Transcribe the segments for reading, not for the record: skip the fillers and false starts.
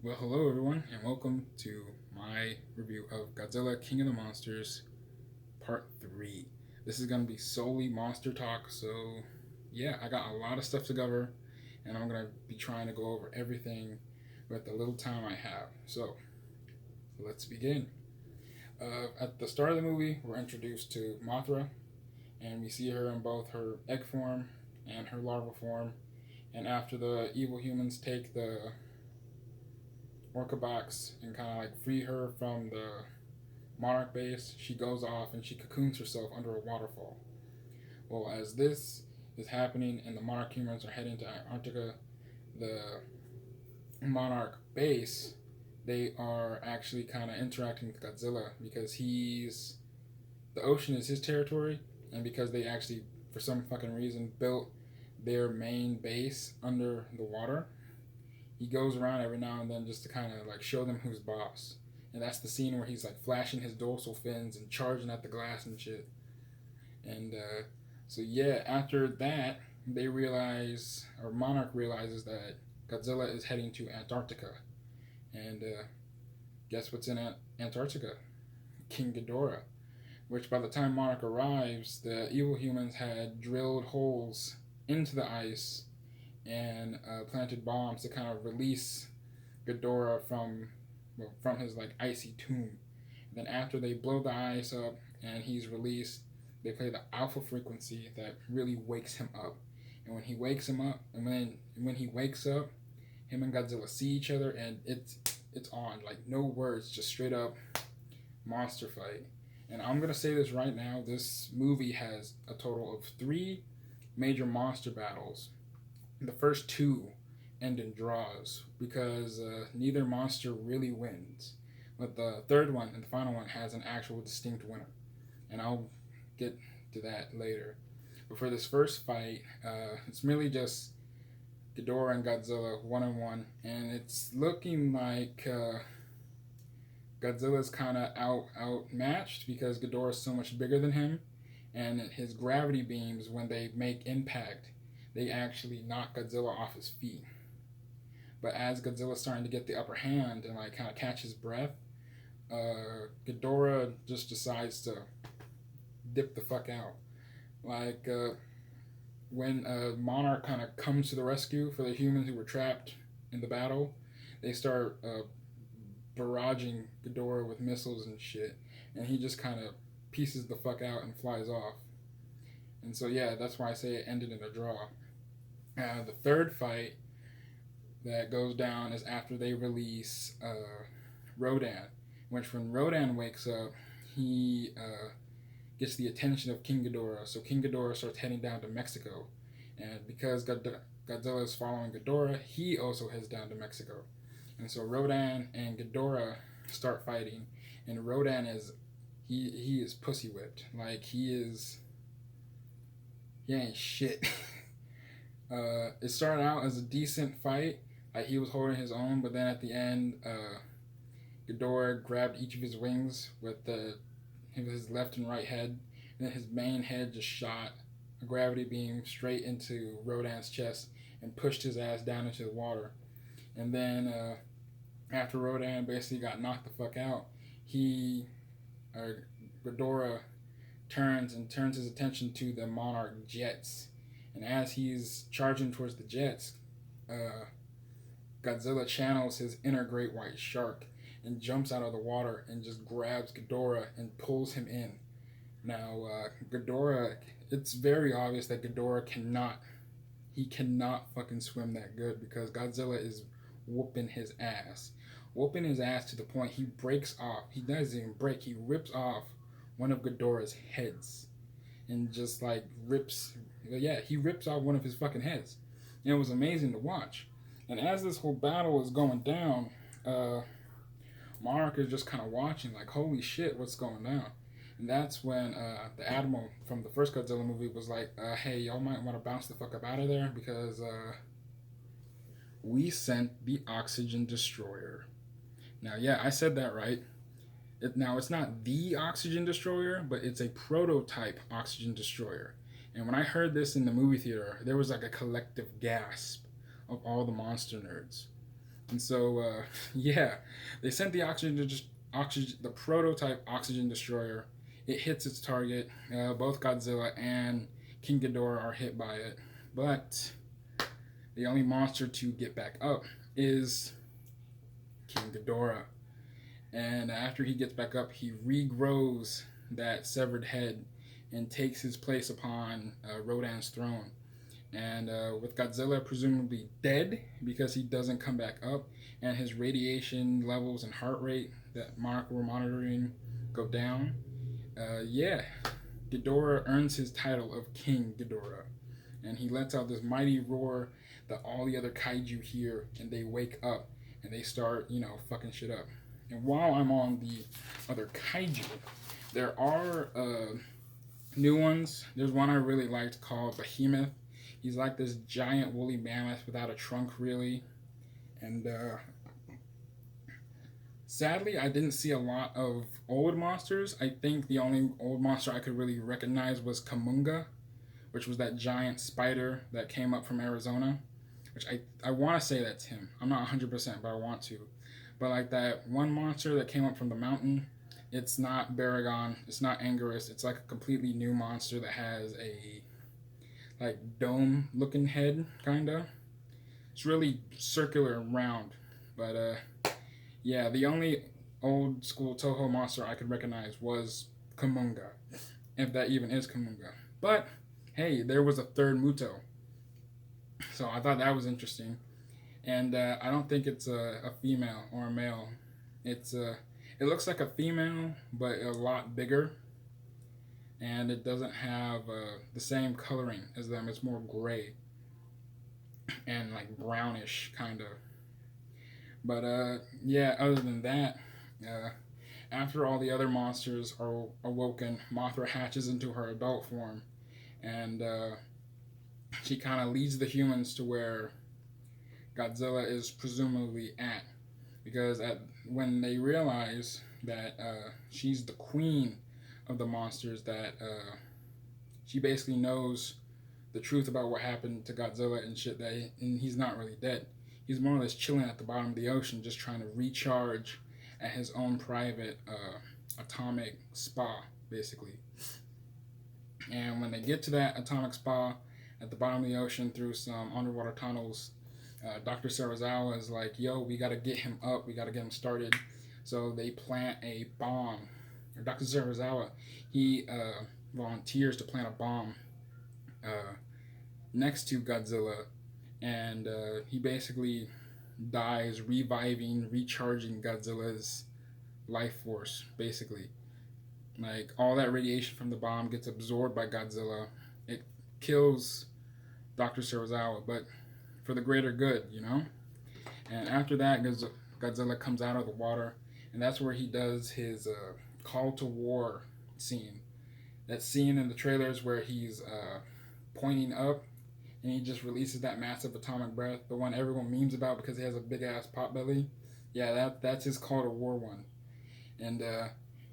Well, hello everyone, and welcome to my review of Godzilla King of the Monsters Part 3. This is going to be solely monster talk, so yeah, I got a lot of stuff to cover, and I'm going to be trying to go over everything with the little time I have. So, let's begin. At the start of the movie, we're introduced to Mothra, and we see her in both her egg form and her larva form. And after the evil humans take the Orca box and kind of like free her from the monarch base, she goes off and she cocoons herself under a waterfall. Well, as this is happening and the monarch humans are heading to Antarctica, the monarch base, they are actually kind of interacting with Godzilla because the ocean is his territory, and because they actually, for some fucking reason, built their main base under the water, he goes around every now and then just to kind of like show them who's boss. And that's the scene where he's like flashing his dorsal fins and charging at the glass and shit. And so yeah, after that, they realize, or Monarch realizes that Godzilla is heading to Antarctica. And guess what's in Antarctica? King Ghidorah. Which by the time Monarch arrives, the evil humans had drilled holes into the ice and planted bombs to kind of release Ghidorah from his like icy tomb. And then after they blow the ice up and he's released, they play the alpha frequency that really wakes him up. And when he wakes him up, and when he wakes up, him and Godzilla see each other, and it's on, like no words, just straight up monster fight. And I'm gonna say this right now: this movie has a total of 3 major monster battles. The first 2 end in draws because neither monster really wins. But the third one and the final one has an actual distinct winner. And I'll get to that later. But for this first fight, it's merely just Ghidorah and Godzilla 1-on-1. And it's looking like Godzilla's kind of outmatched because Ghidorah is so much bigger than him. And his gravity beams, when they make impact, they actually knock Godzilla off his feet. But as Godzilla's starting to get the upper hand and like kind of catch his breath, Ghidorah just decides to dip the fuck out. Like when Monarch kind of comes to the rescue for the humans who were trapped in the battle, they start barraging Ghidorah with missiles and shit, and he just kind of pieces the fuck out and flies off. And so yeah, that's why I say it ended in a draw. The third fight that goes down is after they release Rodan, which when Rodan wakes up, he gets the attention of King Ghidorah. So King Ghidorah starts heading down to Mexico. And because Godzilla is following Ghidorah, he also heads down to Mexico. And so Rodan and Ghidorah start fighting. And Rodan he is pussy whipped. Like he ain't shit. It started out as a decent fight. Like he was holding his own, but then at the end, Ghidorah grabbed each of his wings with his left and right head. And then his main head just shot a gravity beam straight into Rodan's chest and pushed his ass down into the water. And then after Rodan basically got knocked the fuck out, Ghidorah turns his attention to the Monarch jets. And as he's charging towards the jets, Godzilla channels his inner great white shark and jumps out of the water and just grabs Ghidorah and pulls him in. Now, Ghidorah, it's very obvious that Ghidorah cannot fucking swim that good because Godzilla is whooping his ass. Whooping his ass to the point he breaks off. He doesn't even break, he rips off one of Ghidorah's heads and just like he rips off one of his fucking heads. And it was amazing to watch. And as this whole battle is going down, Monarch is just kind of watching, like, holy shit, what's going down? And that's when the Admiral from the first Godzilla movie was like, hey, y'all might want to bounce the fuck up out of there because we sent the Oxygen Destroyer. Now, yeah, I said that right. It's not the Oxygen Destroyer, but it's a prototype Oxygen Destroyer. And when I heard this in the movie theater, there was like a collective gasp of all the monster nerds. And so, yeah, they sent the oxygen, the prototype oxygen destroyer. It hits its target. Both Godzilla and King Ghidorah are hit by it, but the only monster to get back up is King Ghidorah. And after he gets back up, he regrows that severed head and takes his place upon Rodan's throne. And with Godzilla presumably dead because he doesn't come back up, and his radiation levels and heart rate that we're monitoring go down, yeah, Ghidorah earns his title of King Ghidorah. And he lets out this mighty roar that all the other kaiju hear, and they wake up and they start, fucking shit up. And while I'm on the other kaiju, there are new ones. There's one I really liked called Behemoth. He's like this giant woolly mammoth without a trunk, really. And sadly, I didn't see a lot of old monsters. I think the only old monster I could really recognize was Kamunga, which was that giant spider that came up from Arizona. Which I want to say that's him. I'm not 100%, but I want to. But like that one monster that came up from the mountain, it's not Baragon, it's not Anguirus, it's like a completely new monster that has a like dome looking head, kinda. It's really circular and round. But yeah, the only old school Toho monster I could recognize was Kamunga. If that even is Kamunga. But hey, there was a third Muto. So I thought that was interesting. And I don't think it's a female or a male. It looks like a female, but a lot bigger, and it doesn't have the same coloring as them. It's more gray and like brownish kind of. But yeah, other than that, uh, after all the other monsters are awoken, Mothra hatches into her adult form, and she kind of leads the humans to where Godzilla is presumably at, because when they realize that she's the queen of the monsters, that she basically knows the truth about what happened to Godzilla and shit, and he's not really dead. He's more or less chilling at the bottom of the ocean, just trying to recharge at his own private atomic spa, basically. And when they get to that atomic spa at the bottom of the ocean through some underwater tunnels, Dr. Sarazawa is like, yo, we got to get him up. We got to get him started. So they plant a bomb. Or Dr. Sarazawa, he volunteers to plant a bomb next to Godzilla. And he basically dies reviving, recharging Godzilla's life force, basically. Like, all that radiation from the bomb gets absorbed by Godzilla. It kills Dr. Sarazawa, but for the greater good, And after that, Godzilla comes out of the water, and that's where he does his call to war scene. That scene in the trailers where he's pointing up, and he just releases that massive atomic breath, the one everyone memes about because he has a big ass pot belly. Yeah, that's his call to war one. And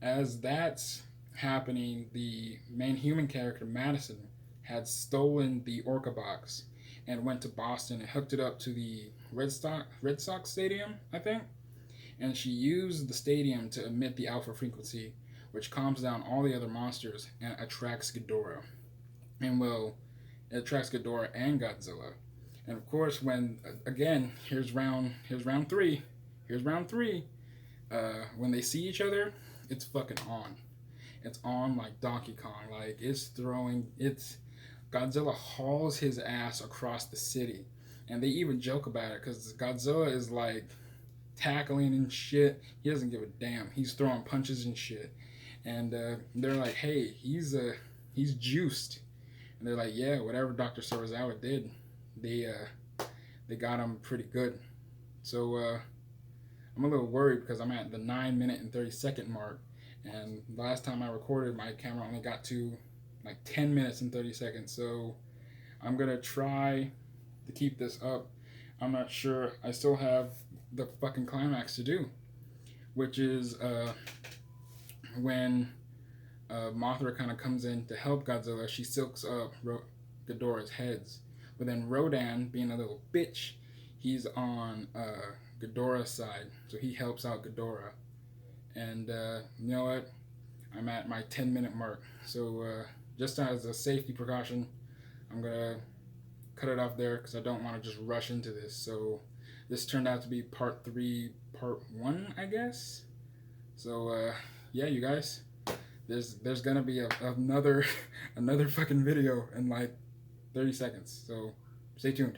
as that's happening, the main human character, Madison, had stolen the Orca box and went to Boston and hooked it up to the Red Sox stadium, I think. And she used the stadium to emit the alpha frequency, which calms down all the other monsters and attracts Ghidorah. And it attracts Ghidorah and Godzilla. And of course, when again, here's round three. When they see each other, it's fucking on. It's on like Donkey Kong. Like it's Godzilla hauls his ass across the city. And they even joke about it because Godzilla is like tackling and shit. He doesn't give a damn. He's throwing punches and shit. And they're like, hey, he's juiced. And they're like, yeah, whatever Dr. Sarazawa did, they got him pretty good. So I'm a little worried because I'm at the 9-minute and 30-second mark. And last time I recorded, my camera only got to like 10 minutes and 30 seconds. So I'm going to try to keep this up. I'm not sure. I still have the fucking climax to do, which is when Mothra kind of comes in to help Godzilla. She silks up Ghidorah's heads. But then Rodan, being a little bitch, he's on Ghidorah's side, so he helps out Ghidorah. And you know what? I'm at my 10-minute mark, so just as a safety precaution, I'm gonna cut it off there because I don't want to just rush into this. So this turned out to be part 3, part 1, I guess. So yeah, you guys, there's gonna be another another fucking video in like 30 seconds. So stay tuned.